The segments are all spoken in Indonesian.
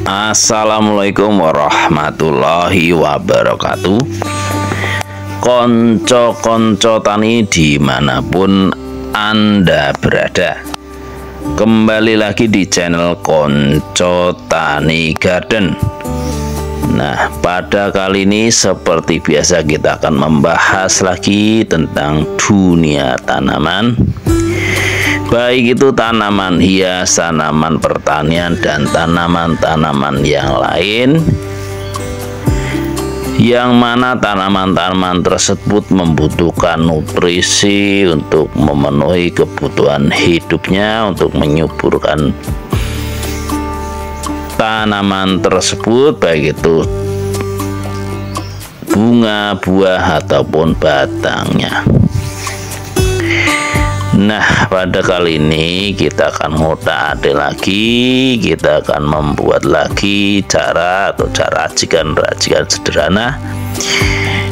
Assalamualaikum warahmatullahi wabarakatuh. Konco-konco tani dimanapun Anda berada, kembali lagi di channel Konco Tani Garden. Nah, pada kali ini seperti biasa kita akan membahas lagi tentang dunia tanaman, baik itu tanaman hias, tanaman pertanian, dan tanaman-tanaman yang lain, yang mana tanaman-tanaman tersebut membutuhkan nutrisi untuk memenuhi kebutuhan hidupnya, untuk menyuburkan tanaman tersebut, baik itu bunga, buah, ataupun batangnya. Nah, pada kali ini kita akan ngotak-atik lagi, kita akan membuat lagi cara racikan-racikan sederhana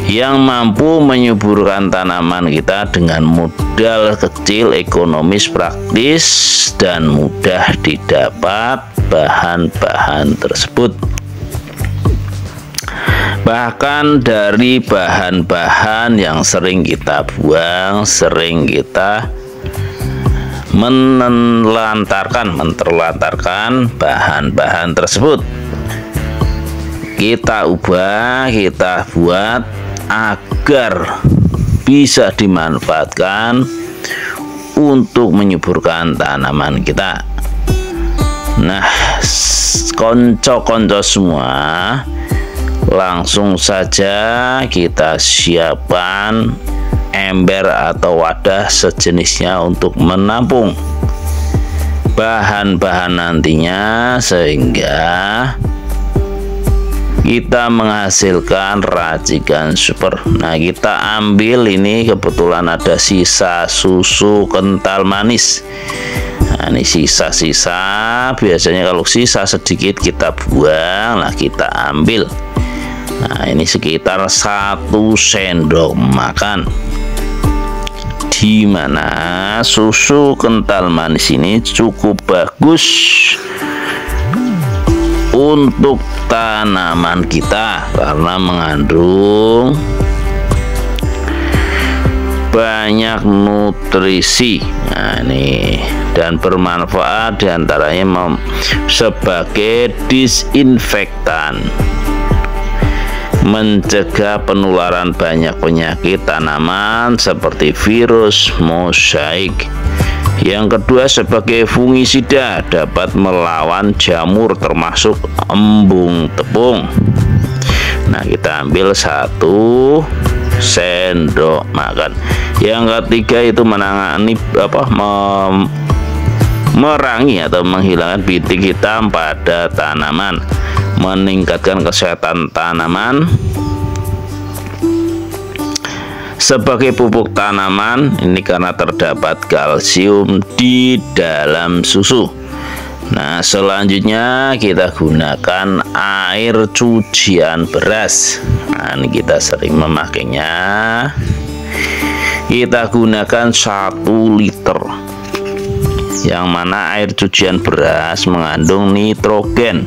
yang mampu menyuburkan tanaman kita dengan modal kecil, ekonomis, praktis, dan mudah didapat bahan-bahan tersebut. Bahkan dari bahan-bahan yang sering kita buang, sering kita menterlantarkan bahan-bahan tersebut, kita ubah, kita buat agar bisa dimanfaatkan untuk menyuburkan tanaman kita. Nah, konco-konco semua, langsung saja kita siapkan ember atau wadah sejenisnya untuk menampung bahan-bahan nantinya, sehingga kita menghasilkan racikan super. Nah, kita ambil ini, kebetulan ada sisa susu kental manis. Nah, ini sisa-sisa, biasanya kalau sisa sedikit kita buang, nah kita ambil. Nah, ini sekitar 1 sendok makan, di mana susu kental manis ini cukup bagus untuk tanaman kita karena mengandung banyak nutrisi. Nah, ini dan bermanfaat diantaranya sebagai disinfektan, mencegah penularan banyak penyakit tanaman seperti virus mosaik. Yang kedua, sebagai fungisida, dapat melawan jamur termasuk embung tepung. Nah, kita ambil 1 sendok makan. Yang ketiga itu menangani merangi atau menghilangkan bintik hitam pada tanaman, meningkatkan kesehatan tanaman. Sebagai pupuk tanaman ini karena terdapat kalsium di dalam susu. Nah, selanjutnya kita gunakan air cucian beras. Nah, ini kita sering memakainya. Kita gunakan 1 liter, yang mana air cucian beras mengandung nitrogen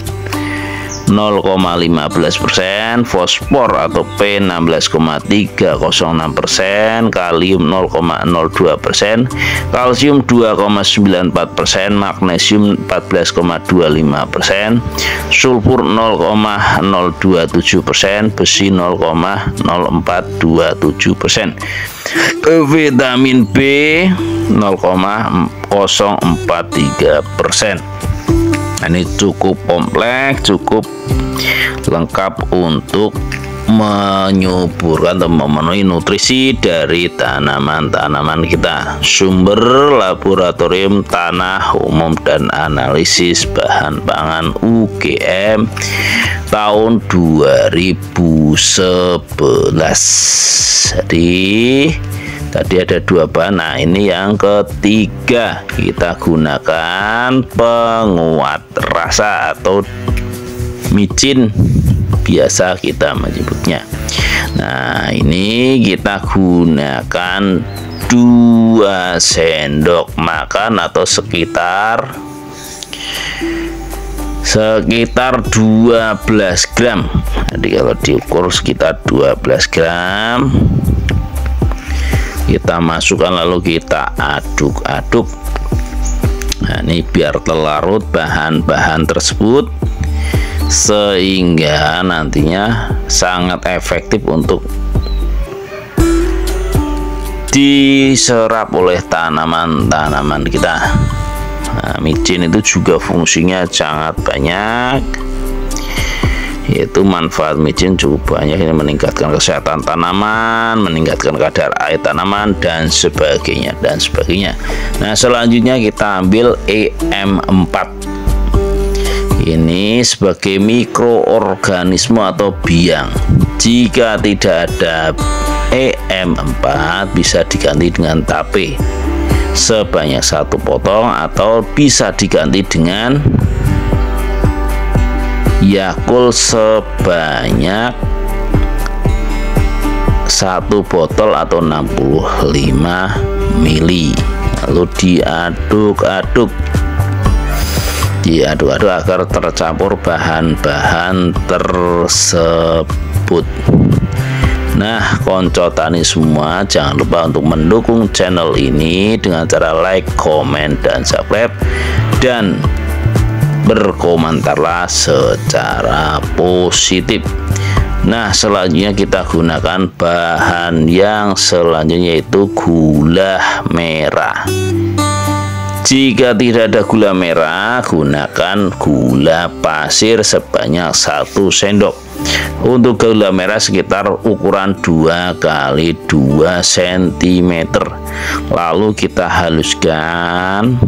0,15%, fosfor atau P16,306%, kalium 0,02%, kalsium 2,94%, magnesium 14,25%, sulfur 0,027%, besi 0,0427%, vitamin B 0,043%. Ini cukup kompleks, cukup lengkap untuk menyuburkan atau memenuhi nutrisi dari tanaman-tanaman kita. Sumber Laboratorium Tanah Umum dan Analisis Bahan Pangan UGM tahun 2011. Jadi tadi ada 2 bahan. Nah, ini yang ketiga, kita gunakan penguat rasa atau micin, biasa kita menyebutnya. Nah, ini kita gunakan 2 sendok makan atau sekitar sekitar 12 gram. Jadi kalau diukur sekitar 12 gram, kita masukkan lalu kita aduk-aduk. Nah, ini biar terlarut bahan-bahan tersebut sehingga nantinya sangat efektif untuk diserap oleh tanaman-tanaman kita. Nah, micin itu juga fungsinya sangat banyak, yaitu manfaat micin cukup banyak, ini meningkatkan kesehatan tanaman, meningkatkan kadar air tanaman dan sebagainya. Nah, selanjutnya kita ambil EM4. Ini sebagai mikroorganisme atau biang. Jika tidak ada EM4 bisa diganti dengan tape sebanyak 1 potong, atau bisa diganti dengan Yakult sebanyak 1 botol atau 65 ml. Lalu diaduk-aduk agar tercampur bahan-bahan tersebut. Nah, konco tani semua, jangan lupa untuk mendukung channel ini dengan cara like, komen, dan subscribe, dan berkomentarlah secara positif. Nah, selanjutnya kita gunakan bahan yang selanjutnya, yaitu gula merah. Jika tidak ada gula merah, gunakan gula pasir sebanyak 1 sendok. Untuk gula merah sekitar ukuran 2 x 2 cm. Lalu kita haluskan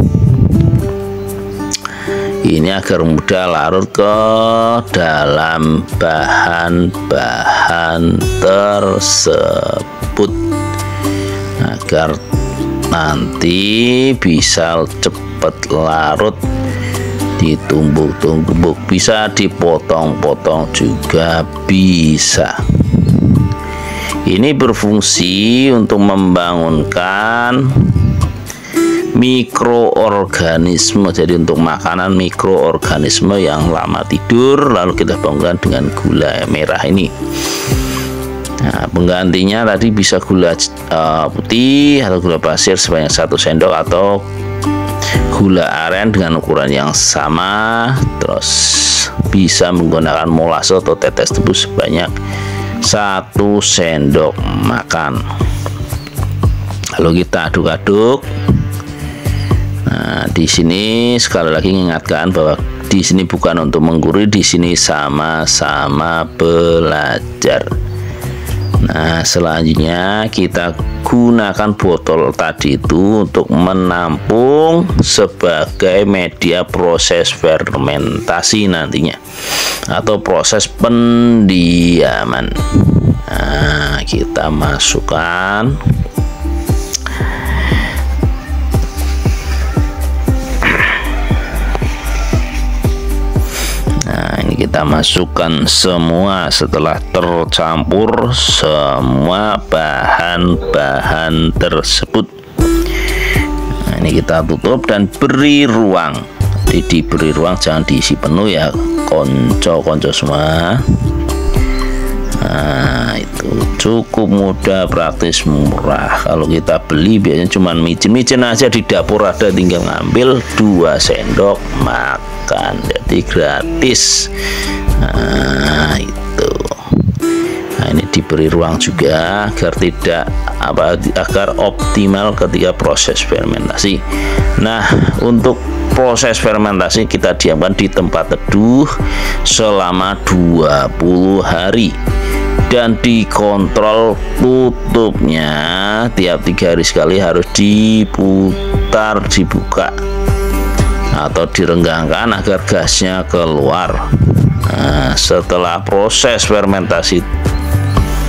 ini agar mudah larut ke dalam bahan-bahan tersebut, agar nanti bisa cepat larut. Ditumbuk-tumbuk, bisa dipotong-potong juga bisa. Ini berfungsi untuk membangunkan mikroorganisme, jadi untuk makanan mikroorganisme yang lama tidur lalu kita bangunkan dengan gula merah ini. Nah, penggantinya tadi bisa gula putih atau gula pasir sebanyak 1 sendok, atau gula aren dengan ukuran yang sama. Terus bisa menggunakan molase atau tetes tebu sebanyak 1 sendok makan. Lalu kita aduk-aduk. Nah, di sini sekali lagi mengingatkan bahwa di sini bukan untuk menggurui, di sini sama-sama belajar. Nah, selanjutnya kita gunakan botol tadi itu untuk menampung sebagai media proses fermentasi nantinya, atau proses pendiaman. Nah, kita masukkan. Kita masukkan semua. Setelah tercampur semua bahan-bahan tersebut, nah, ini kita tutup dan beri ruang. Jadi diberi ruang, jangan diisi penuh ya konco-konco semua. Nah, itu cukup mudah, praktis, murah. Kalau kita beli biasanya cuma micin-micin aja, di dapur ada, tinggal ngambil 2 sendok makan, jadi gratis. Nah, itu. Nah, ini diberi ruang juga agar optimal ketika proses fermentasi. Nah, untuk proses fermentasi kita diamkan di tempat teduh selama 20 hari. Dan dikontrol tutupnya tiap 3 hari sekali, harus diputar, dibuka atau direnggangkan agar gasnya keluar. Nah, setelah proses fermentasi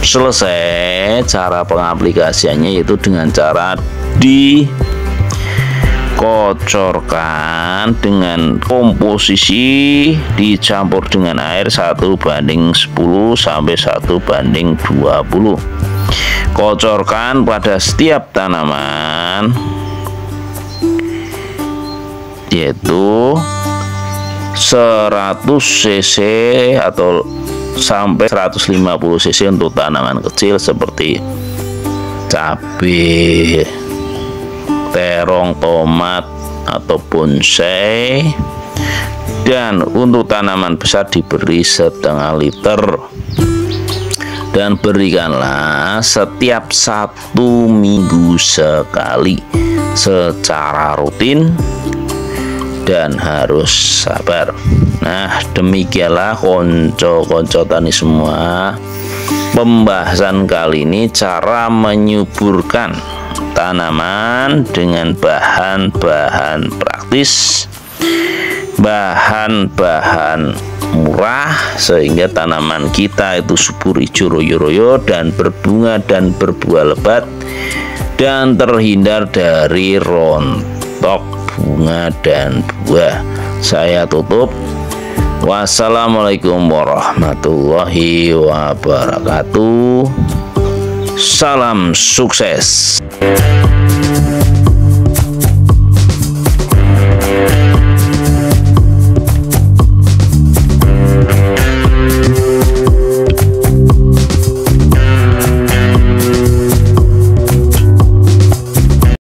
selesai, cara pengaplikasiannya yaitu dengan cara dikocorkan dengan komposisi dicampur dengan air 1:10 sampai 1:20. Kocorkan pada setiap tanaman, yaitu 100 cc atau sampai 150 cc untuk tanaman kecil seperti cabai, terong, tomat atau bonsai. Dan untuk tanaman besar diberi setengah liter, dan berikanlah setiap 1 minggu sekali secara rutin dan harus sabar. Nah, demikianlah konco-konco tani semua, pembahasan kali ini cara menyuburkan tanaman dengan bahan-bahan praktis, bahan-bahan murah, sehingga tanaman kita itu subur, hijau royo-royo dan berbunga dan berbuah lebat, dan terhindar dari rontok bunga dan buah. Saya tutup. Wassalamualaikum warahmatullahi wabarakatuh. Salam sukses.